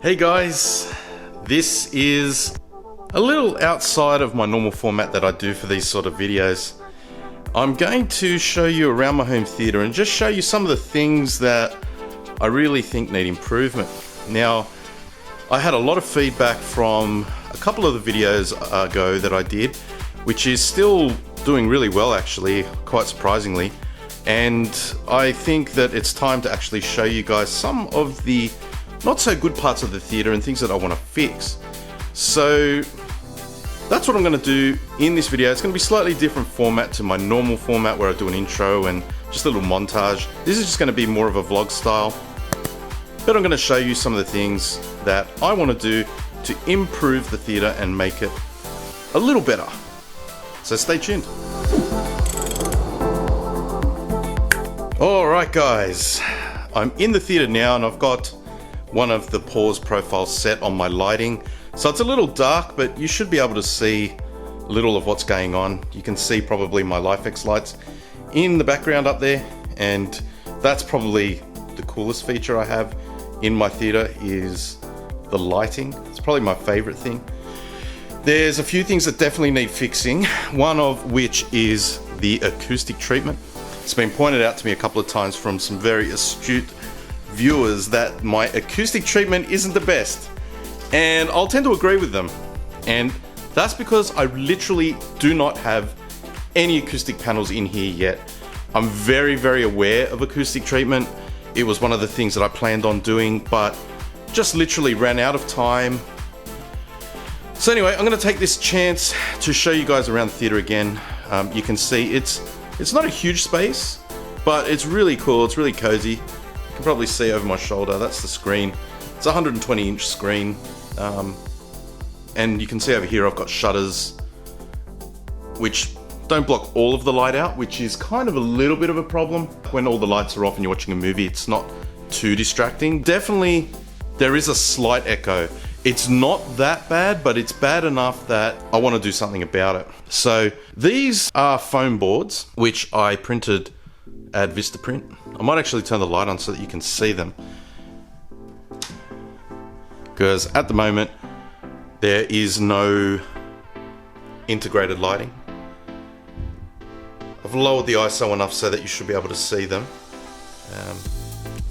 Hey guys, this is a little outside of my normal format that I do for these sort of videos. I'm going to show you around my home theater and just show you some of the things that I really think need improvement. Now, I had a lot of feedback from a couple of the videos ago that I did, which is still doing really well actually, quite surprisingly. And I think that it's time to actually show you guys some of the not so good parts of the theater and things that I want to fix. So that's what I'm going to do in this video. It's going to be slightly different format to my normal format where I do an intro and just a little montage. This is just going to be more of a vlog style, but I'm going to show you some of the things that I want to do to improve the theater and make it a little better. So stay tuned. Alright guys, I'm in the theater now and I've got one of the pause profiles set on my lighting. So it's a little dark, but you should be able to see a little of what's going on. You can see probably my LIFX lights in the background up there, and that's probably the coolest feature I have in my theater is the lighting. It's probably my favorite thing. There's a few things that definitely need fixing, one of which is the acoustic treatment. It's been pointed out to me a couple of times from some very astute viewers that my acoustic treatment isn't the best, and I'll tend to agree with them, and that's because I literally do not have any acoustic panels in here yet. I'm very aware of acoustic treatment. It was one of the things that I planned on doing, but just literally ran out of time. So anyway, I'm going to take this chance to show you guys around the theater again. You can see it's not a huge space, but it's really cool. It's really cozy. You can probably see over my shoulder, that's the screen. It's a 120-inch screen. And you can see over here I've got shutters which don't block all of the light out, which is kind of a little bit of a problem. When all the lights are off and you're watching a movie, it's not too distracting. Definitely there is a slight echo. It's not that bad, but it's bad enough that I want to do something about it. So these are foam boards, which I printed at Vistaprint. I might actually turn the light on so that you can see them, because at the moment there is no integrated lighting. I've lowered the ISO enough so that you should be able to see them.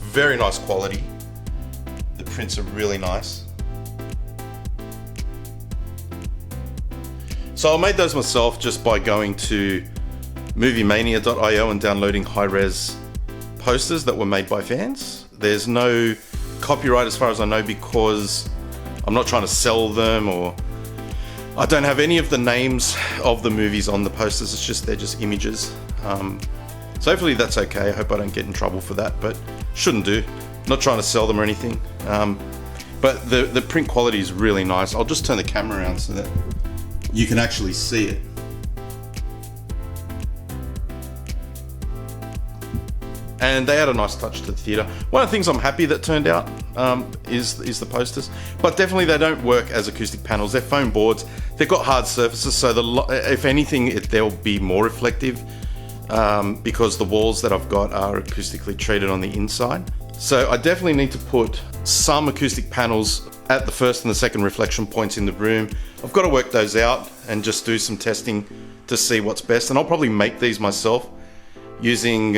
Very nice quality. The prints are really nice. So I made those myself just by going to moviemania.io and downloading high-res posters that were made by fans. There's no copyright as far as I know, because I'm not trying to sell them, or I don't have any of the names of the movies on the posters. It's just, they're just images. So hopefully that's okay. I hope I don't get in trouble for that, but shouldn't do. Not trying to sell them or anything. But the print quality is really nice. I'll just turn the camera around so that you can actually see it. And they add a nice touch to the theater. One of the things I'm happy that turned out is the posters, but definitely they don't work as acoustic panels. They're foam boards. They've got hard surfaces, so if anything, they'll be more reflective because the walls that I've got are acoustically treated on the inside. So I definitely need to put some acoustic panels at the first and the second reflection points in the room. I've got to work those out and just do some testing to see what's best. And I'll probably make these myself using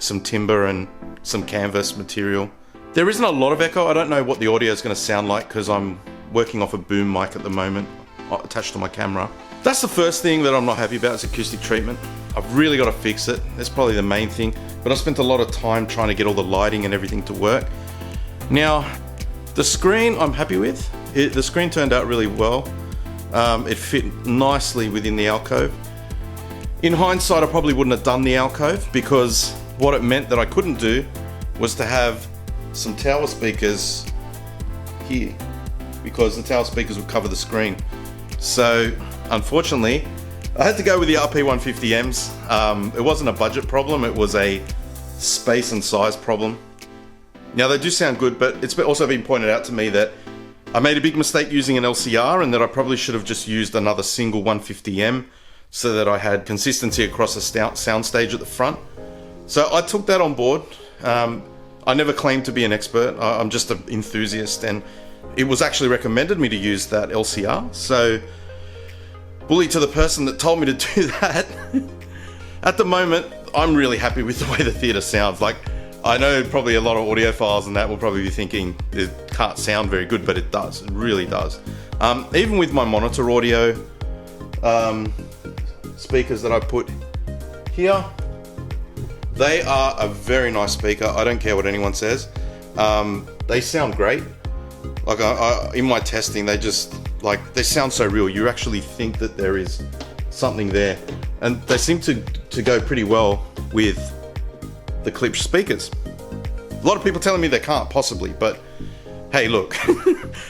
some timber and some canvas material. There isn't a lot of echo. I don't know what the audio is going to sound like because I'm working off a boom mic at the moment attached to my camera. That's the first thing that I'm not happy about, is acoustic treatment. I've really got to fix it. That's probably the main thing. But I spent a lot of time trying to get all the lighting and everything to work. Now, the screen I'm happy with. The screen turned out really well. It fit nicely within the alcove. In hindsight, I probably wouldn't have done the alcove, because what it meant that I couldn't do was to have some tower speakers here, because the tower speakers would cover the screen. So unfortunately, I had to go with the RP150Ms. It wasn't a budget problem, it was a space and size problem. Now they do sound good, but it's also been pointed out to me that I made a big mistake using an LCR, and that I probably should have just used another single 150M so that I had consistency across a sound stage at the front. So I took that on board. I never claimed to be an expert. I'm just an enthusiast, and it was actually recommended me to use that LCR. So bully to the person that told me to do that. At the moment, I'm really happy with the way the theater sounds. Like, I know probably a lot of audiophiles and that will probably be thinking it can't sound very good, but it does. It really does. Even with my monitor audio speakers that I put here, they are a very nice speaker. I don't care what anyone says. They sound great. Like in my testing, they sound so real. You actually think that there is something there, and they seem to go pretty well with the Klipsch speakers. A lot of people telling me they can't possibly, but hey, look,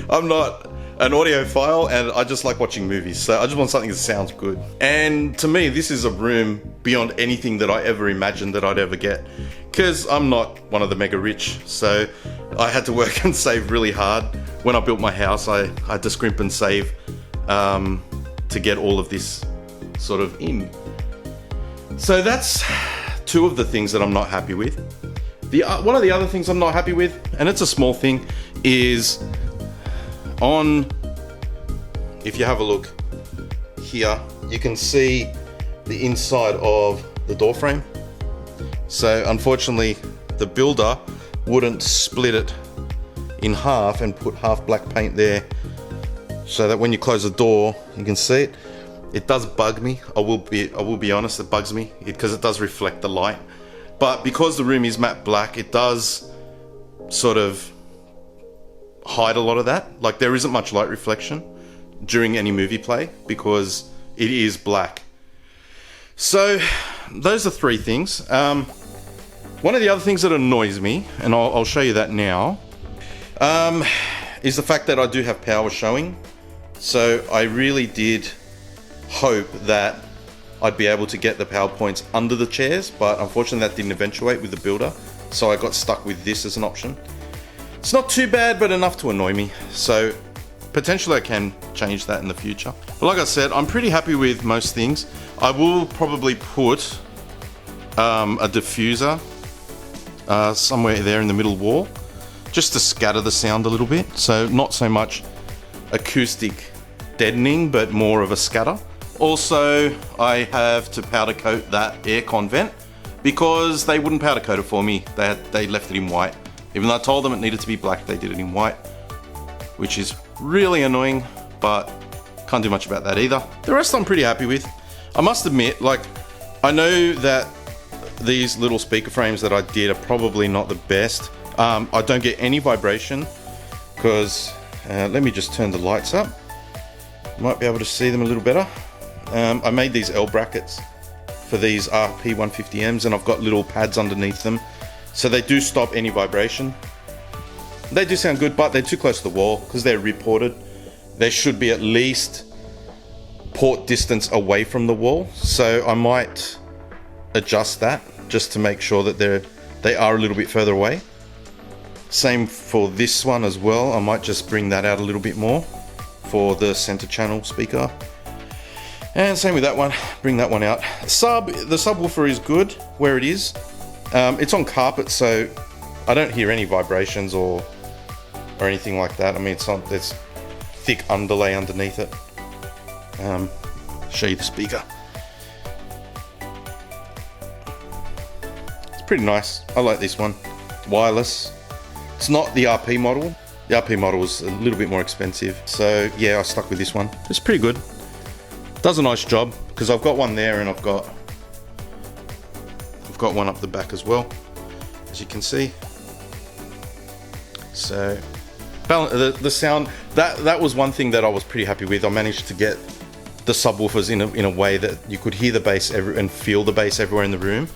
I'm not an audiophile and I just like watching movies, so I just want something that sounds good. And to me, this is a room beyond anything that I ever imagined that I'd ever get, because I'm not one of the mega rich, so I had to work and save really hard. When I built my house, I had to scrimp and save to get all of this sort of in. So that's two of the things that I'm not happy with. One of the other things I'm not happy with, and it's a small thing, is if you have a look here, you can see the inside of the door frame. So unfortunately, the builder wouldn't split it in half and put half black paint there, so that when you close the door, you can see it. It does bug me. I will be honest, it bugs me because it does reflect the light. But because the room is matte black, it does sort of hide a lot of that. Like, there isn't much light reflection during any movie play because it is black. So those are three things. One of the other things that annoys me, and I'll show you that now, is the fact that I do have power showing. So I really did hope that I'd be able to get the power points under the chairs, but unfortunately that didn't eventuate with the builder, so I got stuck with this as an option. It's not too bad, but enough to annoy me, so potentially I can change that in the future. But like I said, I'm pretty happy with most things. I will probably put a diffuser somewhere there in the middle wall, just to scatter the sound a little bit, so not so much acoustic deadening, but more of a scatter. Also, I have to powder coat that aircon vent because they wouldn't powder coat it for me. They left it in white. Even though I told them it needed to be black, they did it in white, which is really annoying, but can't do much about that either. The rest I'm pretty happy with. I must admit, like, I know that these little speaker frames that I did are probably not the best. I don't get any vibration because, let me just turn the lights up. Might be able to see them a little better. I made these L brackets for these RP150Ms, and I've got little pads underneath them, so they do stop any vibration. They do sound good, but they're too close to the wall because they're rib ported. They should be at least port distance away from the wall, so I might adjust that just to make sure that they are a little bit further away. Same for this one as well. I might just bring that out a little bit more for the center channel speaker. And same with that one, bring that one out. The subwoofer is good where it is. It's on carpet, so I don't hear any vibrations or anything like that. I mean, there's thick underlay underneath it. Show you the speaker. It's pretty nice. I like this one. Wireless. It's not the RP model. The RP model is a little bit more expensive, so yeah, I stuck with this one. It's pretty good. Does a nice job because I've got one there and I've got one up the back as well, as you can see. So the sound, that was one thing that I was pretty happy with. I managed to get the subwoofers in a way that you could hear the bass and feel the bass everywhere in the room.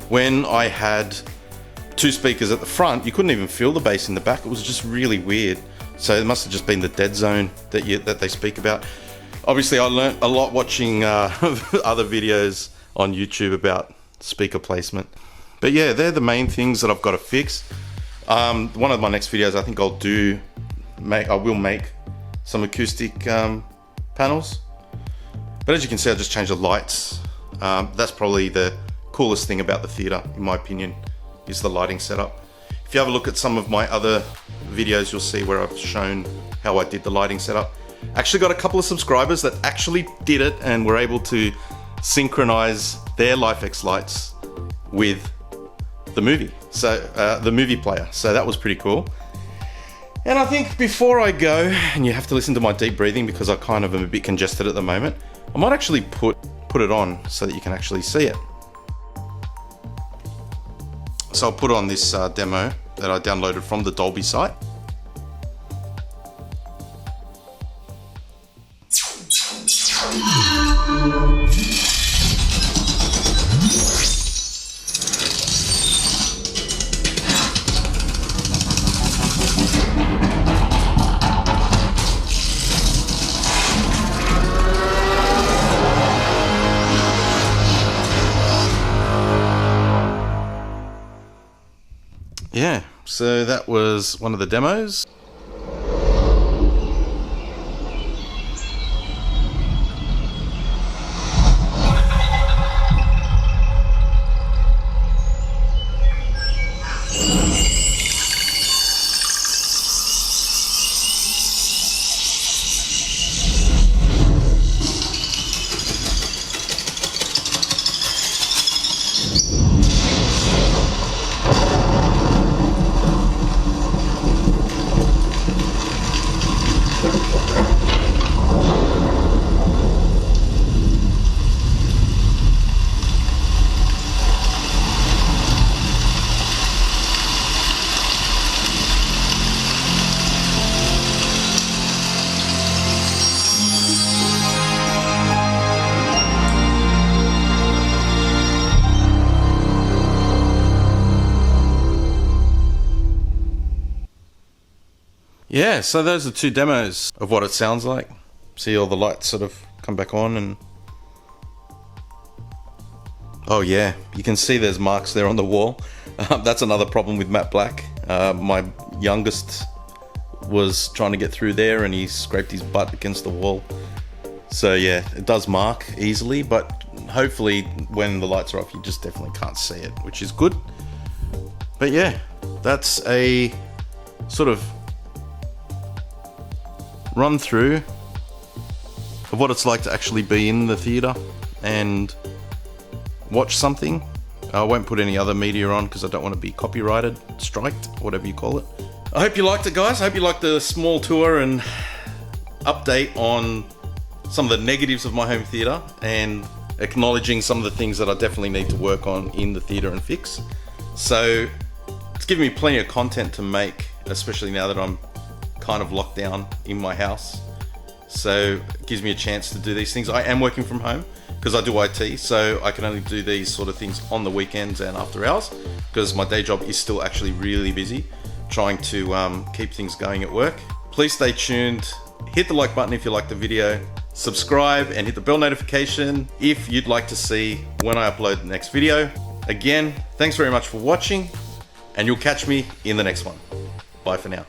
When I had two speakers at the front, you couldn't even feel the bass in the back. It was just really weird. So it must have just been the dead zone that they speak about. Obviously, I learnt a lot watching other videos on YouTube about speaker placement. But yeah, they're the main things that I've got to fix. One of my next videos, I think I will make some acoustic panels. But as you can see, I just changed the lights. That's probably the coolest thing about the theater, in my opinion, is the lighting setup. If you have a look at some of my other videos, you'll see where I've shown how I did the lighting setup. Actually got a couple of subscribers that actually did it and were able to synchronize their LIFX lights with the movie, so the movie player. So that was pretty cool. And I think before I go, and you have to listen to my deep breathing because I kind of am a bit congested at the moment, I might actually put it on so that you can actually see it. So I'll put on this demo that I downloaded from the Dolby site. Yeah, so that was one of the demos. Yeah, so those are two demos of what it sounds like. See all the lights sort of come back on, and oh yeah, you can see there's marks there on the wall. That's another problem with matte black. My youngest was trying to get through there and he scraped his butt against the wall. So yeah, it does mark easily, but hopefully when the lights are off you just definitely can't see it, which is good. But yeah, that's a sort of run through of what it's like to actually be in the theater and watch something. I won't put any other media on because I don't want to be copyrighted, striked, whatever you call it. I hope you liked it, guys. I hope you liked the small tour and update on some of the negatives of my home theater and acknowledging some of the things that I definitely need to work on in the theater and fix. So it's given me plenty of content to make, especially now that I'm kind of locked down in my house. So it gives me a chance to do these things. I am working from home because I do IT, so I can only do these sort of things on the weekends and after hours because my day job is still actually really busy trying to keep things going at work. Please stay tuned. Hit the like button if you like the video. Subscribe and hit the bell notification if you'd like to see when I upload the next video. Again, thanks very much for watching and you'll catch me in the next one. Bye for now.